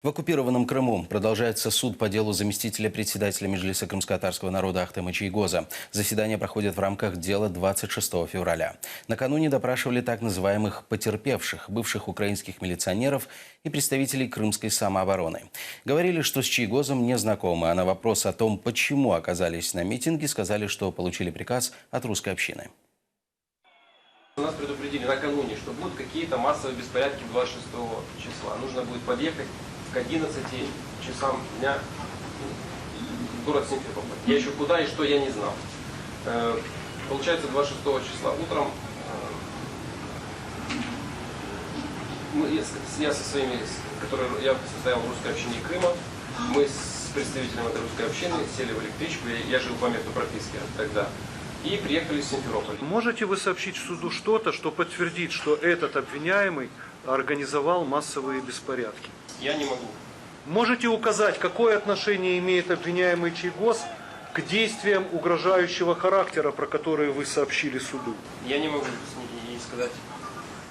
В оккупированном Крыму продолжается суд по делу заместителя председателя Меджлиса крымско-татарского народа Ахтема Чийгоза. Заседание проходит в рамках дела 26 февраля. Накануне допрашивали так называемых потерпевших, бывших украинских милиционеров и представителей крымской самообороны. Говорили, что с Чийгозом не знакомы, а на вопрос о том, почему оказались на митинге, сказали, что получили приказ от русской общины. Нас предупредили накануне, что будут какие-то массовые беспорядки 26 числа. Нужно будет подъехать к 11 часам дня в город Симферополь. Я еще куда и что я не знал. Получается, 26 числа утром я со своими, я состоял в русской общине Крыма, мы с представителем этой русской общины сели в электричку, я жил по месту прописки тогда, и приехали в Симферополь. Можете вы сообщить суду что-то, что подтвердит, что этот обвиняемый организовал массовые беспорядки? Я не могу. Можете указать, какое отношение имеет обвиняемый Чийгоз к действиям угрожающего характера, про которые вы сообщили суду? Я не могу ей сказать.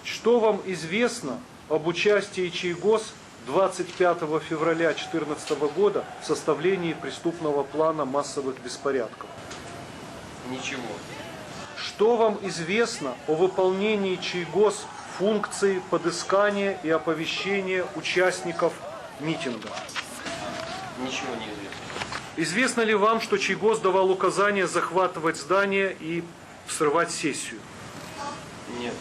Что вам известно об участии Чийгоз 25 февраля 2014 года в составлении преступного плана массовых беспорядков? Ничего. Что вам известно о выполнении Чийгоз функции подыскания и оповещения участников митинга? Ничего не известно. Известно ли вам, что Чийгоз давал указания захватывать здание и срывать сессию? Нет.